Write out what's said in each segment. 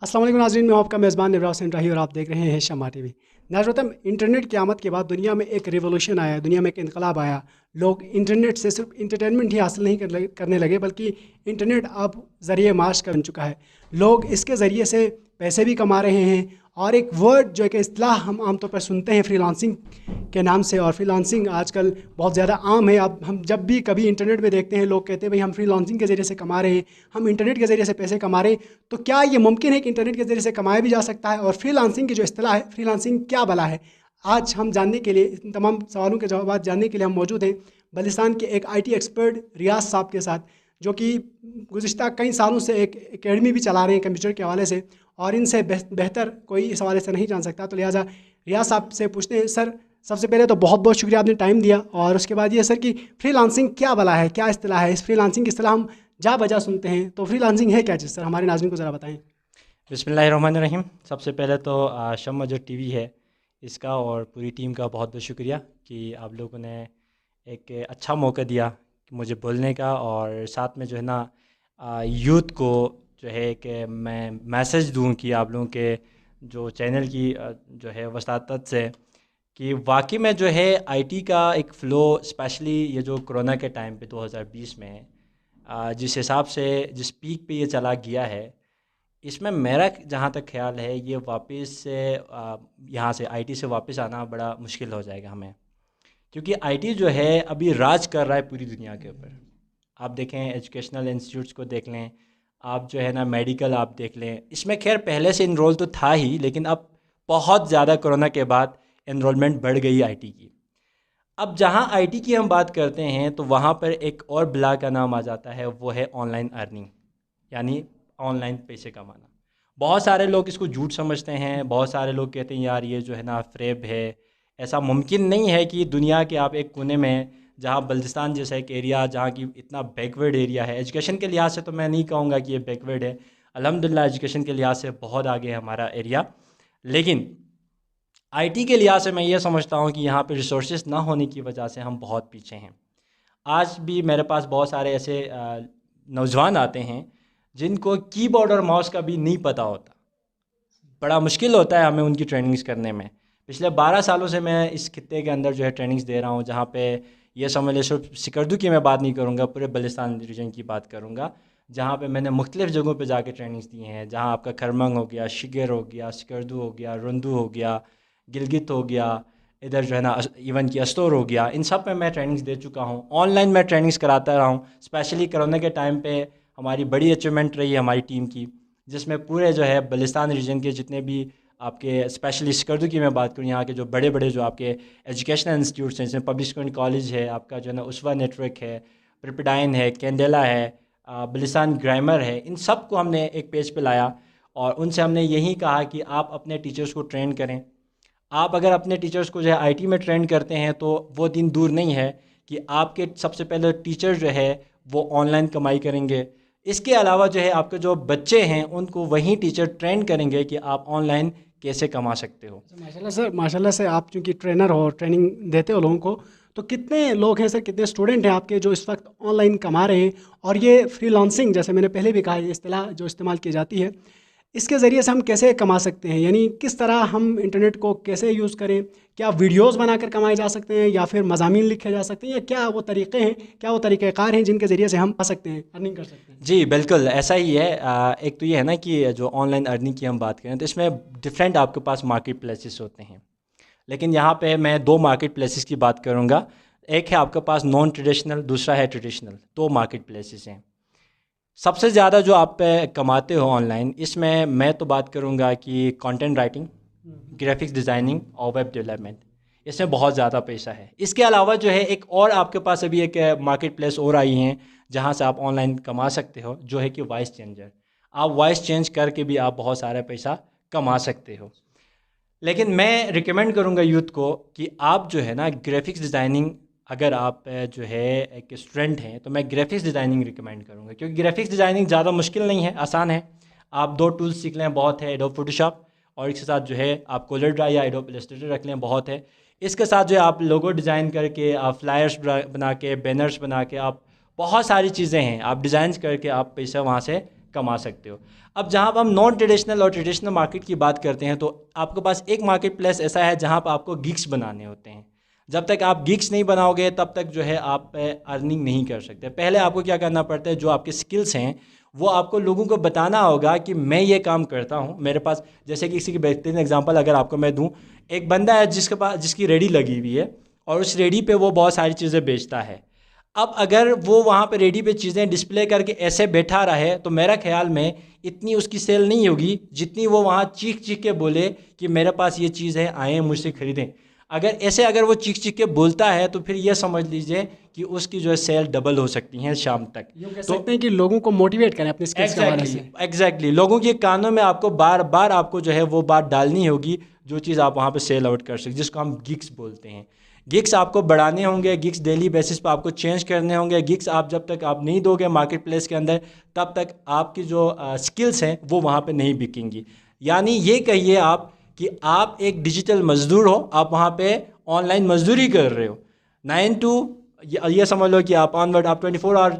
अस्सलाम वालेकुम नाज़रीन, मैं हूं आपका मेज़बान इब्राहिम हुसैन राही और आप देख रहे हैं शम्मा टीवी। नाज़रीन, इंटरनेट की आमद के बाद दुनिया में एक रिवॉल्यूशन आया, दुनिया में एक इनकलाब आया। लोग इंटरनेट से सिर्फ इंटरटेनमेंट ही हासिल नहीं करने लगे, बल्कि इंटरनेट अब ज़रिए माश का बन चुका है। लोग इसके ज़रिए से पैसे भी कमा रहे हैं। और एक वर्ड जो एक इस्तिलाह हम आमतौर पर सुनते हैं फ्रीलांसिंग के नाम से, और फ्रीलांसिंग आजकल बहुत ज़्यादा आम है। अब हम जब भी कभी इंटरनेट में देखते हैं, लोग कहते हैं भाई हम फ्रीलांसिंग के ज़रिए से कमा रहे हैं, हम इंटरनेट के ज़रिए से पैसे कमा रहे हैं। तो क्या ये मुमकिन है कि इंटरनेट के ज़रिए से कमाया भी जा सकता है? और फ्रीलांसिंग की जो इस्तिलाह है, फ्रीलांसिंग क्या भला है? आज हम जानने के लिए, इन तमाम सवालों के जवाब जानने के लिए हम मौजूद हैं बलिस्तान के एक IT एक्सपर्ट रियाज साहब के साथ, जो कि गुज़िश्ता कई सालों से एक एकेडमी भी चला रहे हैं कंप्यूटर के हवाले से, और इनसे बेहतर कोई इस हवाले से नहीं जान सकता। तो लिहाजा रियाज साहब से पूछते हैं। सर, सबसे पहले तो बहुत बहुत शुक्रिया, आपने टाइम दिया। और उसके बाद ये सर कि फ्रीलांसिंग क्या भला है, क्या इस्तिलाह है? इस फ्रीलांसिंग की इस्तिलाह हम जा बजा सुनते हैं, तो फ्रीलांसिंग है क्या चीज़? सर, हमारे नाज़रीन को ज़रा बताएं। बिस्मिल्लाहिर्रहमानिर्रहीम। सबसे पहले तो शम्मा जो टीवी है इसका और पूरी टीम का बहुत बहुत शुक्रिया कि आप लोगों ने एक अच्छा मौका दिया कि मुझे बोलने का, और साथ में जो है ना यूथ को जो है कि मैं मैसेज दूं कि आप लोगों के जो चैनल की जो है वसातत से कि वाकई में जो है आईटी का एक फ़्लो, स्पेशली ये जो कोरोना के टाइम पे 2020 में जिस हिसाब से जिस पीक पे ये चला गया है, इसमें मेरा जहाँ तक ख्याल है ये वापस से यहाँ से आईटी से वापस आना बड़ा मुश्किल हो जाएगा हमें, क्योंकि आईटी जो है अभी राज कर रहा है पूरी दुनिया के ऊपर। आप देखें, एजुकेशनल इंस्टीट्यूट्स को देख लें, आप जो है ना मेडिकल आप देख लें, इसमें खैर पहले से इनरोल तो था ही, लेकिन अब बहुत ज़्यादा कोरोना के बाद इनरोलमेंट बढ़ गई आईटी की। अब जहाँ आईटी की हम बात करते हैं तो वहाँ पर एक और ब्ला का नाम आ जाता है, वो है ऑनलाइन अर्निंग, यानी ऑनलाइन पैसे कमाना। बहुत सारे लोग इसको झूठ समझते हैं, बहुत सारे लोग कहते हैं यार ये जो है ना फ्रेब है। ऐसा मुमकिन नहीं है कि दुनिया के आप एक कोने में, जहाँ बल्चिस्तान जैसा एक एरिया, जहाँ की इतना बैकवर्ड एरिया है, एजुकेशन के लिहाज से तो मैं नहीं कहूँगा कि ये बैकवर्ड है, अल्हम्दुलिल्लाह एजुकेशन के लिहाज से बहुत आगे है हमारा एरिया, लेकिन आईटी के लिहाज से मैं ये समझता हूँ कि यहाँ पे रिसोर्सेज ना होने की वजह से हम बहुत पीछे हैं। आज भी मेरे पास बहुत सारे ऐसे नौजवान आते हैं जिनको कीबोर्ड और माउस का भी नहीं पता होता। बड़ा मुश्किल होता है हमें उनकी ट्रेनिंग्स करने में। पिछले 12 सालों से मैं इस खित्ते के अंदर जो है ट्रेनिंग्स दे रहा हूँ, जहाँ पे ये समझ ले, सिर्फ सिकरदू की मैं बात नहीं करूँगा, पूरे बलिस्तान रीजन की बात करूँगा, जहाँ पे मैंने मुख्तलिफ़ जगहों पे जाके ट्रेनिंग्स दी हैं, जहाँ आपका खरमंग हो गया, शिगर हो गया, सिकरदू हो गया, रुंदू हो गया, गिलगित हो गया, इधर जो है ना इवन की अस्तौर हो गया, इन सब पे मैं ट्रेनिंग्स दे चुका हूँ। ऑनलाइन मैं ट्रेनिंग्स कराता रहा हूँ। स्पेशली कोरोना के टाइम पे हमारी बड़ी अचीवमेंट रही है हमारी टीम की, जिसमें पूरे जो है बलिस्तान रीजन के जितने भी आपके, स्पेशली सिकरदू की मैं बात करूँ, यहाँ के जो बड़े बड़े जो आपके एजुकेशनल इंस्टीट्यूट्स हैं, जिसमें पब्लिक स्कूल कॉलेज है, आपका जो है ना उसवा नेटवर्क है, प्रिपडाइन है, कैंडेला है, बलिस्तान ग्रामर है, इन सब को हमने एक पेज पे लाया और उनसे हमने यही कहा कि आप अपने टीचर्स को ट्रेन करें। आप अगर अपने टीचर्स को जो है आईटी में ट्रेन करते हैं तो वो दिन दूर नहीं है कि आपके सबसे पहले टीचर जो है वो ऑनलाइन कमाई करेंगे। इसके अलावा जो है आपके जो बच्चे हैं उनको वही टीचर ट्रेन करेंगे कि आप ऑनलाइन कैसे कमा सकते हो। माशाल्लाह सर, माशाल्लाह से आप चूँकि ट्रेनर हो, ट्रेनिंग देते हो लोगों को, तो कितने लोग हैं सर, कितने स्टूडेंट हैं आपके जो इस वक्त ऑनलाइन कमा रहे हैं? और ये फ्रीलांसिंग, जैसे मैंने पहले भी कहा, ये इस्तिलाह जो इस्तेमाल की जाती है, इसके ज़रिए से हम कैसे कमा सकते हैं? यानी किस तरह हम इंटरनेट को कैसे यूज़ करें? क्या वीडियोज़ बनाकर कमाए जा सकते हैं, या फिर मज़ामीन लिखे जा सकते हैं, या क्या वो तरीक़े हैं, क्या वो तरीक़ेकार हैं जिनके ज़रिए से हम पा सकते हैं, अर्निंग कर सकते हैं? जी बिल्कुल ऐसा ही है। एक तो ये है ना कि जो ऑनलाइन अर्निंग की हम बात करें तो इसमें डिफरेंट आपके पास मार्केट प्लेसेस होते हैं, लेकिन यहाँ पे मैं दो मार्केट प्लेसेस की बात करूँगा। एक है आपके पास नॉन ट्रेडिशनल, दूसरा है ट्रेडिशनल। दो मार्केट प्लेसेस हैं। सबसे ज़्यादा जो आप पे कमाते हो ऑनलाइन, इसमें मैं तो बात करूँगा कि कंटेंट राइटिंग, ग्राफिक्स डिज़ाइनिंग और वेब डेवलपमेंट, इसमें बहुत ज़्यादा पैसा है। इसके अलावा जो है एक और आपके पास अभी एक मार्केट प्लेस और आई हैं जहाँ से आप ऑनलाइन कमा सकते हो, जो है कि वॉइस चेंजर। आप वॉइस चेंज करके भी आप बहुत सारा पैसा कमा सकते हो। लेकिन मैं रिकमेंड करूँगा यूथ को कि आप जो है ना ग्राफिक्स डिज़ाइनिंग, अगर आप जो है एक स्टूडेंट हैं तो मैं ग्राफिक्स डिज़ाइनिंग रिकमेंड करूँगा, क्योंकि ग्राफिक्स डिज़ाइनिंग ज़्यादा मुश्किल नहीं है, आसान है। आप दो टूल्स सीख लें, बहुत है, एडोब फोटोशॉप, और इसके साथ जो है आप कोलर ड्राई या एडोब इलस्ट्रेटर रख लें, बहुत है। इसके साथ जो है आप लोगो डिज़ाइन करके, आप फ्लायर्स बना के, बैनर्स बना के, आप बहुत सारी चीज़ें हैं, आप डिज़ाइन करके आप पैसा वहाँ से कमा सकते हो। अब जहाँ पर हम नॉन ट्रेडिशनल और ट्रेडिशनल मार्केट की बात करते हैं, तो आपके पास एक मार्केट प्लेस ऐसा है जहाँ पर आपको गिग्स बनाने होते हैं। जब तक आप गिग्स नहीं बनाओगे तब तक जो है आप अर्निंग नहीं कर सकते। पहले आपको क्या करना पड़ता है, जो आपके स्किल्स हैं वो आपको लोगों को बताना होगा कि मैं ये काम करता हूँ, मेरे पास, जैसे कि किसी की बेहतरीन एग्जांपल अगर आपको मैं दूँ, एक बंदा है जिसकी रेडी लगी हुई है और उस रेडी पे वो बहुत सारी चीज़ें बेचता है। अब अगर वो वहाँ पे रेडी पे चीज़ें डिस्प्ले करके ऐसे बैठा रहे तो मेरा ख्याल में इतनी उसकी सेल नहीं होगी जितनी वो वहाँ चीख चीख के बोले कि मेरे पास ये चीज़ है, आए मुझसे ख़रीदें। अगर वो चीख चीख के बोलता है तो फिर ये समझ लीजिए कि उसकी जो है सेल डबल हो सकती हैं शाम तक। यूँ कह सकते हैं कि लोगों को मोटिवेट करें अपने स्किल्स के हवाले से। एग्जैक्टली लोगों के कानों में आपको बार बार आपको जो है वो बात डालनी होगी, जो चीज़ आप वहाँ पे सेल आउट कर सकते, जिसको हम गिग्स बोलते हैं। गिग्स आपको बढ़ाने होंगे, गिग्स डेली बेसिस पर आपको चेंज करने होंगे। गिग्स आप जब तक आप नहीं दोगे मार्केट प्लेस के अंदर, तब तक आपकी जो स्किल्स हैं वो वहाँ पे नहीं बिकेंगी। यानी ये कहिए आप कि आप एक डिजिटल मजदूर हो, आप वहाँ पे ऑनलाइन मजदूरी कर रहे हो 9 to, ये समझ लो कि आप ऑनवर्ड आप 24 आवर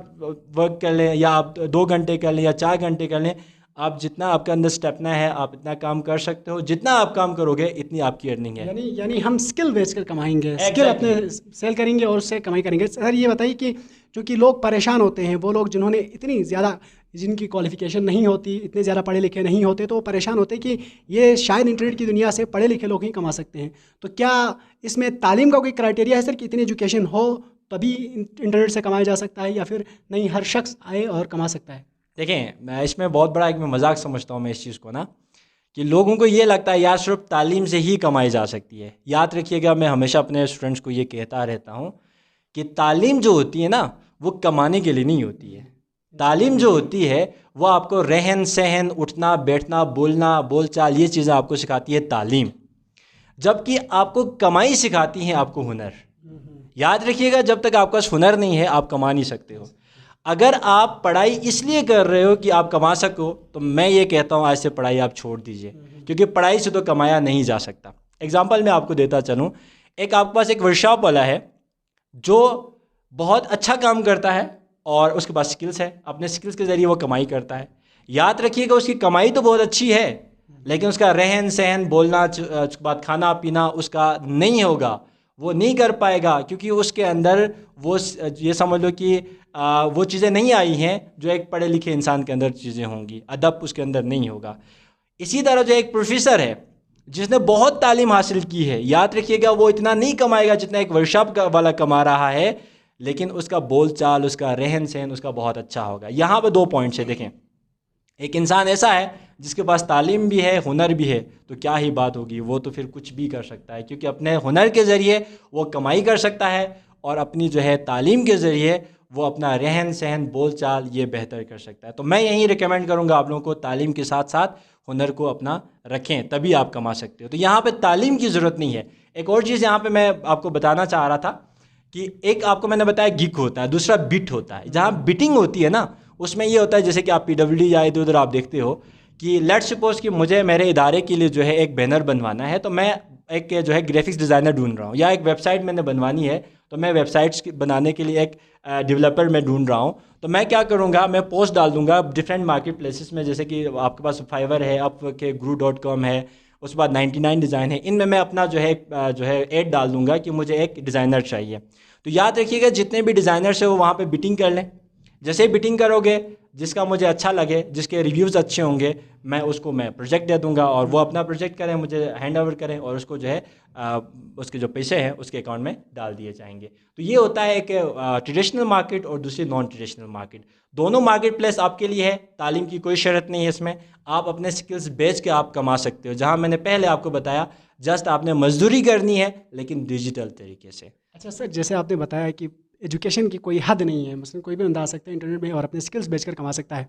वर्क कर लें, या आप 2 घंटे कर लें या 4 घंटे कर लें, आप जितना आपके अंदर स्टेपना है आप इतना काम कर सकते हो। जितना आप काम करोगे इतनी आपकी अर्निंग है। यानी हम स्किल बेचकर कमाएंगे, स्किल अपने सेल करेंगे और उससे कमाई करेंगे। सर ये बताइए कि चूँकि लोग परेशान होते हैं, वो लोग जिन्होंने इतनी ज़्यादा, जिनकी क्वालिफिकेशन नहीं होती, इतने ज़्यादा पढ़े लिखे नहीं होते, तो वो परेशान होते हैं कि ये शायद इंटरनेट की दुनिया से पढ़े लिखे लोग ही कमा सकते हैं। तो क्या इसमें तालीम का कोई क्राइटेरिया है सर कि इतनी एजुकेशन हो तभी इंटरनेट से कमाया जा सकता है, या फिर नहीं हर शख्स आए और कमा सकता है? देखें, मैं इसमें बहुत बड़ा एक मैं मजाक समझता हूँ मैं इस चीज़ को ना, कि लोगों को ये लगता है यार सिर्फ तालीम से ही कमाई जा सकती है। याद रखिएगा, मैं हमेशा अपने स्टूडेंट्स को ये कहता रहता हूँ कि तालीम जो होती है ना वो कमाने के लिए नहीं होती है। तालीम जो होती है वो आपको रहन सहन, उठना बैठना, बोलना, बोलचाल, ये चीज़ें आपको सिखाती है तालीम। जबकि आपको कमाई सिखाती है आपको हुनर। याद रखिएगा, जब तक आपके पास हुनर नहीं है आप कमा नहीं सकते हो। अगर आप पढ़ाई इसलिए कर रहे हो कि आप कमा सको, तो मैं ये कहता हूँ आज से पढ़ाई आप छोड़ दीजिए, क्योंकि पढ़ाई से तो कमाया नहीं जा सकता। एग्जाम्पल मैं आपको देता चलूँ, एक आपके पास एक वर्कशॉप वाला है जो बहुत अच्छा काम करता है और उसके पास स्किल्स है, अपने स्किल्स के ज़रिए वो कमाई करता है। याद रखिएगा, उसकी कमाई तो बहुत अच्छी है, लेकिन उसका रहन सहन, बोलना, उसके बाद खाना पीना उसका नहीं होगा, वो नहीं कर पाएगा, क्योंकि उसके अंदर वो, ये समझ लो कि वो चीज़ें नहीं आई हैं जो एक पढ़े लिखे इंसान के अंदर चीज़ें होंगी। अदब उसके अंदर नहीं होगा। इसी तरह जो एक प्रोफेसर है जिसने बहुत तालीम हासिल की है, याद रखिएगा वो इतना नहीं कमाएगा जितना एक वर्कशॉप वाला कमा रहा है, लेकिन उसका बोलचाल, उसका रहन सहन उसका बहुत अच्छा होगा। यहाँ पर 2 पॉइंट्स है। देखें, एक इंसान ऐसा है जिसके पास तालीम भी है, हुनर भी है, तो क्या ही बात होगी, वो तो फिर कुछ भी कर सकता है, क्योंकि अपने हुनर के ज़रिए वो कमाई कर सकता है और अपनी जो है तालीम के ज़रिए वो अपना रहन सहन, बोलचाल ये बेहतर कर सकता है। तो मैं यही रिकमेंड करूँगा आप लोगों को, तालीम के साथ साथ हुनर को अपना रखें, तभी आप कमा सकते हो। तो यहाँ पे तालीम की ज़रूरत नहीं है। एक और चीज़ यहाँ पे मैं आपको बताना चाह रहा था कि एक आपको मैंने बताया गिग होता है, दूसरा बिट होता है। जहाँ बिटिंग होती है ना, उसमें ये होता है जैसे कि आप PWD या इधर उधर आप देखते हो कि लेट्स सपोज कि मुझे मेरे इदारे के लिए जो है एक बैनर बनवाना है, तो मैं एक जो है ग्राफिक्स डिज़ाइनर ढूंढ रहा हूँ, या एक वेबसाइट मैंने बनवानी है तो मैं वेबसाइट्स बनाने के लिए एक डेवलपर मैं ढूंढ रहा हूँ। तो मैं क्या करूँगा, मैं पोस्ट डाल दूँगा डिफरेंट मार्केट प्लेसेस में, जैसे कि आपके पास फाइवर है, अपवर्क, guru.com है, उसके बाद 99 डिज़ाइन है, इनमें मैं अपना जो है ऐड डाल दूँगा कि मुझे एक डिज़ाइनर चाहिए। तो याद रखिएगा, जितने भी डिज़ाइनर्स है वो वहाँ पे बिटिंग कर लें। जैसे ही बिटिंग करोगे, जिसका मुझे अच्छा लगे, जिसके रिव्यूज़ अच्छे होंगे, मैं उसको प्रोजेक्ट दे दूंगा और वो अपना प्रोजेक्ट करें, मुझे हैंड ओवर करें और उसको जो है उसके जो पैसे हैं उसके अकाउंट में डाल दिए जाएंगे। तो ये होता है एक ट्रेडिशनल मार्केट और दूसरी नॉन ट्रेडिशनल मार्केट। दोनों मार्केट प्लेस आपके लिए है, तालीम की कोई शर्त नहीं है इसमें। आप अपने स्किल्स बेच के आप कमा सकते हो। जहाँ मैंने पहले आपको बताया, जस्ट आपने मजदूरी करनी है, लेकिन डिजिटल तरीके से। अच्छा सर, जैसे आपने बताया कि एजुकेशन की कोई हद नहीं है, मसलन कोई भी बंदा आ सकता है इंटरनेट में और अपने स्किल्स बेचकर कमा सकता है।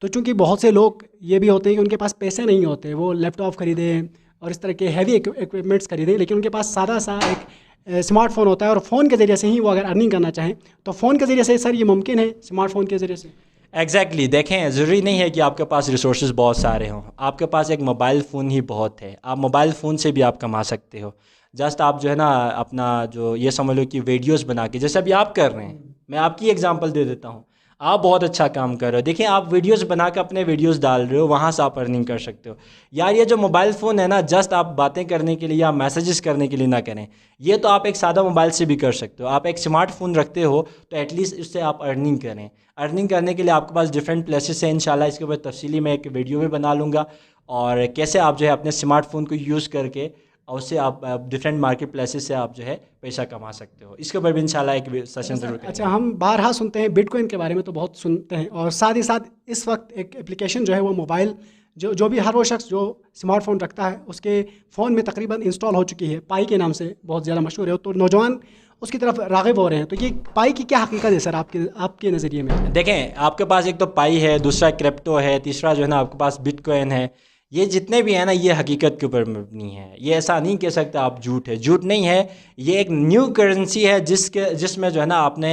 तो चूंकि बहुत से लोग ये भी होते हैं कि उनके पास पैसे नहीं होते, वो लैपटॉप खरीदें और इस तरह के हैवी इक्विपमेंट्स खरीदें, लेकिन उनके पास सादा सा एक स्मार्टफोन होता है और फ़ोन के ज़रिए से ही वो अगर अर्निंग करना चाहें तो फ़ोन के ज़रिए से सर ये मुमकिन है, स्मार्टफोन के ज़रिए से? एग्जैक्टली देखें, ज़रूरी नहीं है कि आपके पास रिसोर्सेज बहुत सारे हों, आपके पास एक मोबाइल फ़ोन ही बहुत है। आप मोबाइल फ़ोन से भी आप कमा सकते हो। जस्ट आप जो है ना अपना जो ये समझ लो कि वीडियोस बना के, जैसे अभी आप कर रहे हैं, मैं आपकी एग्जांपल दे देता हूँ। आप बहुत अच्छा काम कर रहे हो। देखिए आप वीडियोस बना के अपने वीडियोस डाल रहे हो, वहाँ से आप अर्निंग कर सकते हो। यार ये जो मोबाइल फ़ोन है ना, जस्ट आप बातें करने के लिए या मैसेजेस करने के लिए ना करें, ये तो आप एक सादा मोबाइल से भी कर सकते हो। आप एक स्मार्टफोन रखते हो तो एटलीस्ट उससे आप अर्निंग करें। अर्निंग करने के लिए आपके पास डिफरेंट प्लेसेस हैं, इंशाल्लाह इसके ऊपर तफसीली मैं एक वीडियो में बना लूँगा, और कैसे आप जो है अपने स्मार्टफोन को यूज़ करके और उससे आप डिफरेंट मार्केट प्लेसेस से आप जो है पैसा कमा सकते हो। इसके ऊपर भी इंशाल्लाह एक सेशन ज़रूर अच्छा, करेंगे। हम बारहा सुनते हैं बिटकॉइन के बारे में, तो बहुत सुनते हैं, और साथ ही साथ इस वक्त एक एप्लीकेशन जो है वो मोबाइल, जो भी हर वो शख्स जो स्मार्टफोन रखता है उसके फ़ोन में तकरीबन इंस्टॉल हो चुकी है, पाई के नाम से बहुत ज़्यादा मशहूर है, तो नौजवान उसकी तरफ राग़िब हो रहे हैं। तो ये पाई की क्या हकीकत है सर आपके नज़रिए में? देखें आपके पास एक तो पाई है, दूसरा क्रिप्टो है, तीसरा जो है ना आपके पास बिटकॉइन है। ये जितने भी हैं ना, ये हकीकत के ऊपर मबनी है। ये ऐसा नहीं कह सकते आप झूठ है, झूठ नहीं है। ये एक न्यू करेंसी है जिसमें जो है ना आपने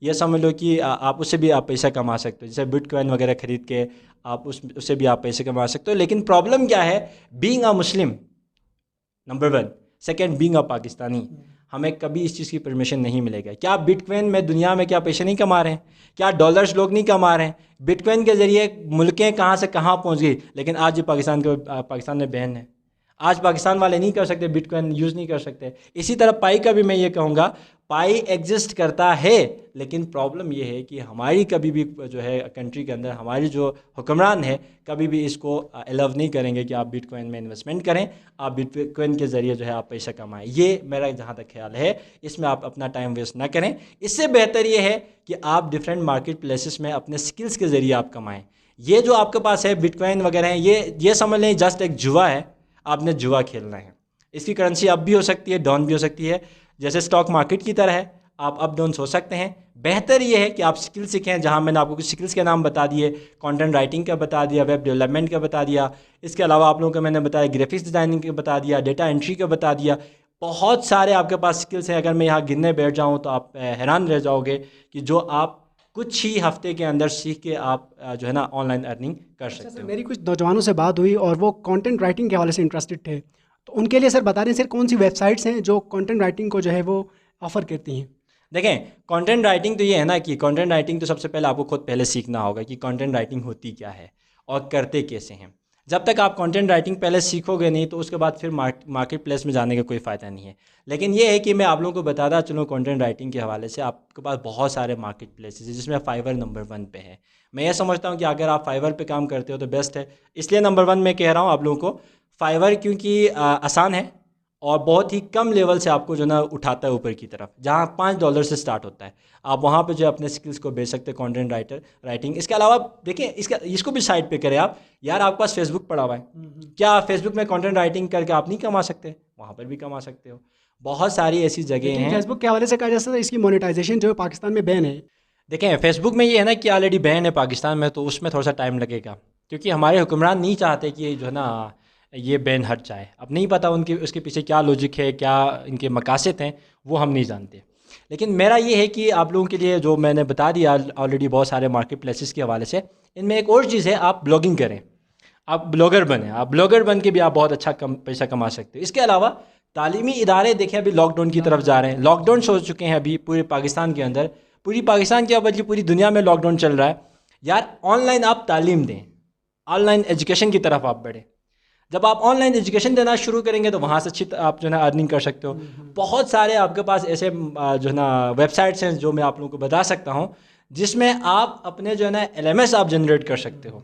ये समझ लो कि आप उससे भी आप पैसा कमा सकते हो। जैसे बिटकॉइन वगैरह ख़रीद के आप उससे भी आप पैसे कमा सकते हो। लेकिन प्रॉब्लम क्या है, being a Muslim number one, second being a Pakistani, हमें कभी इस चीज़ की परमिशन नहीं मिलेगा। क्या बिटकॉइन में दुनिया में क्या पैसे नहीं कमा रहे हैं? क्या डॉलर्स लोग नहीं कमा रहे हैं? बिटकॉइन के ज़रिए मुल्कें कहाँ से कहाँ पहुँच गई, लेकिन आज ये पाकिस्तान में बैन है। आज पाकिस्तान वाले नहीं कर सकते, बिटकॉइन यूज़ नहीं कर सकते। इसी तरह पाई का भी मैं ये कहूँगा, पाई एग्जिस्ट करता है, लेकिन प्रॉब्लम ये है कि हमारी कभी भी जो है कंट्री के अंदर हमारी जो हुक्मरान है कभी भी इसको अलाउ नहीं करेंगे कि आप बिटकॉइन में इन्वेस्टमेंट करें, आप बिटकॉइन के ज़रिए जो है आप पैसा कमाएं। ये मेरा जहाँ तक ख्याल है, इसमें आप अपना टाइम वेस्ट ना करें। इससे बेहतर ये है कि आप डिफरेंट मार्केट प्लेसेस में अपने स्किल्स के ज़रिए आप कमाएँ। ये जो आपके पास है बिटकॉइन वगैरह है, ये समझ लें जस्ट एक जुआ है, आपने जुआ खेलना है। इसकी करेंसी अप भी हो सकती है, डाउन भी हो सकती है, जैसे स्टॉक मार्केट की तरह है, आप अप डाउन हो सकते हैं। बेहतर ये है कि आप स्किल सीखें, जहां मैंने आपको कुछ स्किल्स के नाम बता दिए, कंटेंट राइटिंग का बता दिया, वेब डेवलपमेंट का बता दिया, इसके अलावा आप लोगों को मैंने बताया ग्राफिक्स डिज़ाइनिंग का बता दिया, डेटा एंट्री का बता दिया। बहुत सारे आपके पास स्किल्स हैं, अगर मैं यहाँ गिनने बैठ जाऊँ तो आप हैरान रह जाओगे कि जो आप कुछ ही हफ्ते के अंदर सीख के आप जो है ना ऑनलाइन अर्निंग कर अच्छा सकते सर, हो। मेरी कुछ नौजवानों से बात हुई और वो कंटेंट राइटिंग के हवाले से इंटरेस्टेड थे, तो उनके लिए सर बता दें सर, कौन सी वेबसाइट्स हैं जो कंटेंट राइटिंग को जो है वो ऑफ़र करती हैं? देखें कंटेंट राइटिंग तो ये है ना कि कंटेंट राइटिंग तो सबसे पहले आपको खुद पहले सीखना होगा कि कंटेंट राइटिंग होती क्या है और करते कैसे हैं। जब तक आप कंटेंट राइटिंग पहले सीखोगे नहीं तो उसके बाद फिर मार्केट प्लेस में जाने का कोई फ़ायदा नहीं है। लेकिन ये है कि मैं आप लोगों को बताता चलूँ, कंटेंट राइटिंग के हवाले से आपके पास बहुत सारे मार्केट प्लेसेस हैं, जिसमें फाइवर नंबर 1 पे है। मैं ये समझता हूँ कि अगर आप फाइवर पे काम करते हो तो बेस्ट है, इसलिए नंबर 1 मैं कह रहा हूँ आप लोगों को फाइवर, क्योंकि आसान है और बहुत ही कम लेवल से आपको जो ना उठाता है ऊपर की तरफ, जहाँ $5 से स्टार्ट होता है। आप वहाँ पे जो अपने स्किल्स को बेच सकते हैं, कंटेंट राइटिंग। इसके अलावा देखिए इसको भी साइड पे करें आप। यार आपके पास फेसबुक पड़ा हुआ है, क्या फेसबुक में कंटेंट राइटिंग करके आप नहीं कमा सकते? वहाँ पर भी कमा सकते हो। बहुत सारी ऐसी जगह लेकिन हैं। फेसबुक के हवाले से कहा जा सकता है इसकी मोनेटाइजेशन जो है पाकिस्तान में बैन है। देखें फेसबुक में ये है ना कि ऑलरेडी बैन है पाकिस्तान में, तो उसमें थोड़ा सा टाइम लगेगा, क्योंकि हमारे हुक्मरान नहीं चाहते कि जो है ना ये बैन हट जाए। अब नहीं पता उनके उसके पीछे क्या लॉजिक है, क्या इनके मकासद हैं, वो हम नहीं जानते। लेकिन मेरा ये है कि आप लोगों के लिए जो मैंने बता दिया ऑलरेडी बहुत सारे मार्केट प्लेसेस के हवाले से, इनमें एक और चीज़ है, आप ब्लॉगिंग करें, आप ब्लॉगर बने। आप ब्लॉगर बन के भी आप बहुत अच्छा पैसा कमा सकते हो। इसके अलावा तालीमी इदारे देखें अभी लॉकडाउन की तरफ जा रहे हैं, लॉकडाउन हो चुके हैं अभी पूरे पाकिस्तान के अंदर, पूरी पाकिस्तान के बल्कि पूरी दुनिया में लॉकडाउन चल रहा है। यार ऑनलाइन आप तालीम दें, ऑनलाइन एजुकेशन की तरफ आप बढ़ें। जब आप ऑनलाइन एजुकेशन देना शुरू करेंगे तो वहाँ से अच्छी आप जो है ना अर्निंग कर सकते हो। बहुत सारे आपके पास ऐसे जो है ना वेबसाइट्स हैं जो मैं आप लोगों को बता सकता हूँ, जिसमें आप अपने जो है ना LMS आप जनरेट कर सकते हो।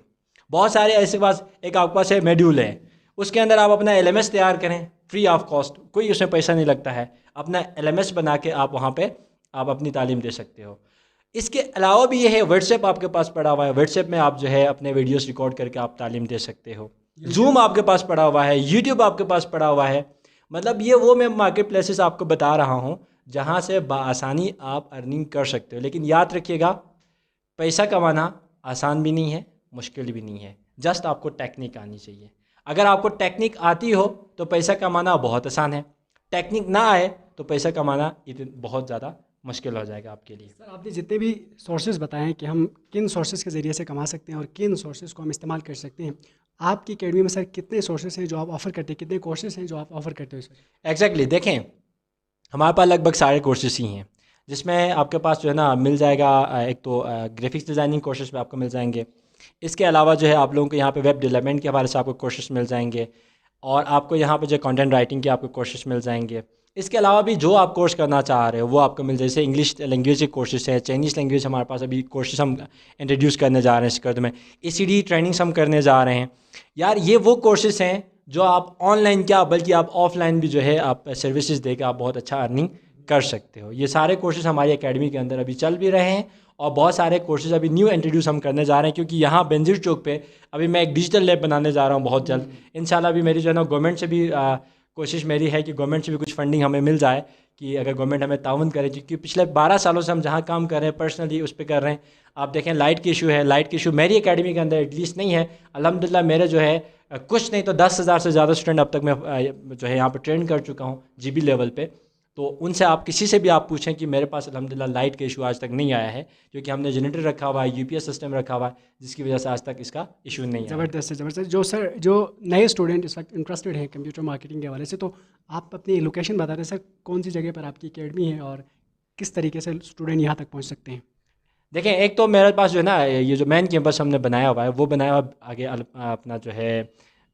बहुत सारे ऐसे पास एक आपके पास है मेड्यूल है, उसके अंदर आप अपना LMS तैयार करें फ्री ऑफ कॉस्ट, कोई उसमें पैसा नहीं लगता है। अपना LMS बना के आप वहाँ पे आप अपनी तालीम दे सकते हो। इसके अलावा भी ये है व्हाट्सएप आपके पास पड़ा हुआ है, व्हाट्सएप में आप जो है अपने वीडियोस रिकॉर्ड करके आप तालीम दे सकते हो। जूम आपके पास पड़ा हुआ है, यूट्यूब आपके पास पड़ा हुआ है। मतलब ये वो मैं मार्केट प्लेसेस आपको बता रहा हूँ जहाँ से बआसानी आप अर्निंग कर सकते हो। लेकिन याद रखिएगा पैसा कमाना आसान भी नहीं है, मुश्किल भी नहीं है, जस्ट आपको टेक्निक आनी चाहिए। अगर आपको टेक्निक आती हो तो पैसा कमाना बहुत आसान है, टेक्निक ना आए तो पैसा कमाना बहुत ज़्यादा मुश्किल हो जाएगा आपके लिए। सर आपने जितने भी सोर्सेज बताए हैं कि हम किन सोर्सेज के ज़रिए से कमा सकते हैं और किन सोर्सेज को हम इस्तेमाल कर सकते हैं, आपकी अकेडमी में सर कितने सोर्सेज हैं जो आप ऑफ़र करते हैं, कितने कोर्सेज हैं जो आप ऑफ़र करते हो इस वक्त? एग्जैक्टली देखें हमारे पास लगभग सारे कोर्सेज ही हैं। जिसमें आपके पास जो है ना मिल जाएगा एक तो ग्राफिक्स डिज़ाइनिंग कोर्सेज पे आपको मिल जाएंगे। इसके अलावा जो है आप लोगों को यहाँ पे वेब डेवलपमेंट के हवाले से आपको कोर्सेज मिल जाएंगे, और आपको यहाँ पे जो कंटेंट राइटिंग के आपको कोर्सेज मिल जाएंगे। इसके अलावा भी जो आप कोर्स करना चाह रहे हो वो आपको मिल जाए, जैसे इंग्लिश लैंग्वेज के कोर्सेज हैं, चाइनीज़ लैंग्वेज हमारे पास अभी कोर्सेज हम इंट्रोड्यूस करने जा रहे हैं स्कर्द में, ECD ट्रेनिंग्स हम करने जा रहे हैं। यार ये वो कोर्सेज हैं जो आप ऑनलाइन क्या बल्कि आप ऑफलाइन भी जो है आप सर्विसेज देकर आप बहुत अच्छा अर्निंग कर सकते हो। ये सारे कोर्सेज हमारी एकेडमी के अंदर अभी चल भी रहे हैं, और बहुत सारे कोर्सेज अभी न्यू इंट्रोड्यूस हम करने जा रहे हैं, क्योंकि यहाँ बेंजीर चौक पे अभी मैं एक डिजिटल लैब बनाने जा रहा हूँ बहुत जल्द इंशाल्लाह। अभी मेरी जो है ना गवर्नमेंट से भी कोशिश मेरी है कि गवर्नमेंट से भी कुछ फंडिंग हमें मिल जाए, कि अगर गवर्नमेंट हमें ताउन करे, क्योंकि पिछले 12 सालों से हम जहाँ काम कर रहे हैं पर्सनली उस पर कर रहे हैं। आप देखें लाइट की इशू है, लाइट की इशू मेरी एकेडमी के अंदर एटलीस्ट नहीं है। अल्हम्दुलिल्लाह मेरे जो है कुछ नहीं तो 10,000 से ज़्यादा स्टूडेंट अब तक मैं जो है यहाँ पर ट्रेन कर चुका हूँ GB लेवल पे। तो उनसे आप किसी से भी आप पूछें कि मेरे पास अल्हम्दुलिल्लाह लाइट का इशू आज तक नहीं आया है, क्योंकि हमने जनरेटर रखा हुआ है, UPS सिस्टम रखा हुआ है, जिसकी वजह से आज तक इसका इशू नहीं आया। ज़बरदस्त है, ज़बरदस्त। जो सर जो नए स्टूडेंट इस वक्त इंटरेस्टेड हैं कंप्यूटर मार्केटिंग के हवाले से, तो आप अपनी लोकेशन बता दें सर, कौन सी जगह पर आपकी एकेडमी है और किस तरीके से स्टूडेंट यहाँ तक पहुँच सकते हैं? देखें, एक तो मेरे पास जो है ना ये जो मेन कैंपस हमने बनाया हुआ है वो बनाया हुआ आगे अपना जो है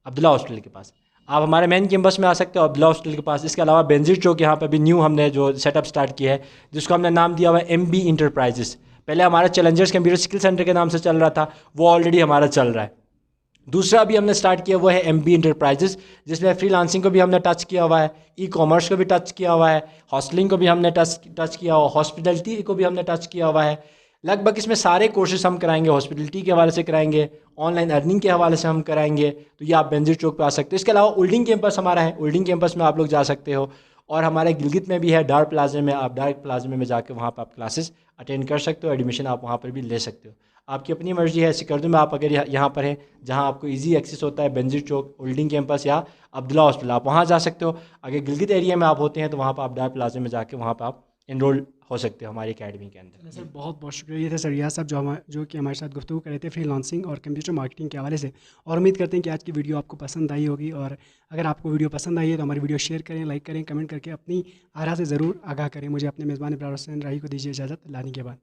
अब्दुल्ला हॉस्पिटल के पास। आप हमारे मेन कैंपस में आ सकते हो अब्दुल्ला हॉस्पिटल के पास। इसके अलावा बेंजीर चौक यहाँ पे भी न्यू हमने जो सेटअप स्टार्ट किया है, जिसको हमने नाम दिया हुआ है MB इंटरप्राइजेस। पहले हमारा चैलेंजर्स कंप्यूटर स्किल सेंटर के नाम से चल रहा था, वो ऑलरेडी हमारा चल रहा है। दूसरा अभी हमने स्टार्ट किया वो है MB इंटरप्राइजेस, जिसमें फ्रीलांसिंग को भी हमने टच किया हुआ है, ई-कॉमर्स को भी टच किया हुआ है, हॉस्टलिंग को भी हमने टच किया हुआ, हॉस्पिटलिटी को भी हमने टच किया हुआ है। लगभग इसमें सारे कोर्सेज हम कराएंगे, हॉस्पिटलिटी के हवाले से कराएंगे, ऑनलाइन अर्निंग के हवाले से हम कराएंगे। तो ये आप बेंजीर चौक पे आ सकते हो। इसके अलावा उल्डिंग कैंपस हमारा है, उल्डिंग कैंपस में आप लोग जा सकते हो, और हमारे गिलगित में भी है डार्क प्लाजा में। आप डार्क प्लाजा में जाकर वहाँ पर आप क्लासेस अटेंड कर सकते हो, एडमिशन आप वहाँ पर भी ले सकते हो। आपकी अपनी मर्जी है। सिकंदर में आप अगर यहाँ पर हैं जहाँ आपको इजी एक्सेस होता है, बेंजीर चौक, उल्डिंग कैंपस या अब्दुल्ला हॉस्पिटल, आप वहाँ जा सकते हो। अगर गिलगित एरिया में आप होते हैं तो वहाँ पर आप डार्क प्लाजा में जाके वहाँ पर आप इनरोल हो सकते हो हमारी एकेडमी के अंदर। सर बहुत बहुत शुक्रिया। ये थे सर रियाज साहब जो कि हमारे साथ गुफ्तगू कर रहे थे फ्रीलांसिंग और कंप्यूटर मार्केटिंग के हवाले से, और उम्मीद करते हैं कि आज की वीडियो आपको पसंद आई होगी। और अगर आपको वीडियो पसंद आई है तो हमारी वीडियो शेयर करें, लाइक करें, कमेंट करके अपनी आरा से ज़रूर आगाह करें। मुझे अपने मेज़बान इब्रार हुसैन राही को दीजिए इजाज़त। लाने के बाद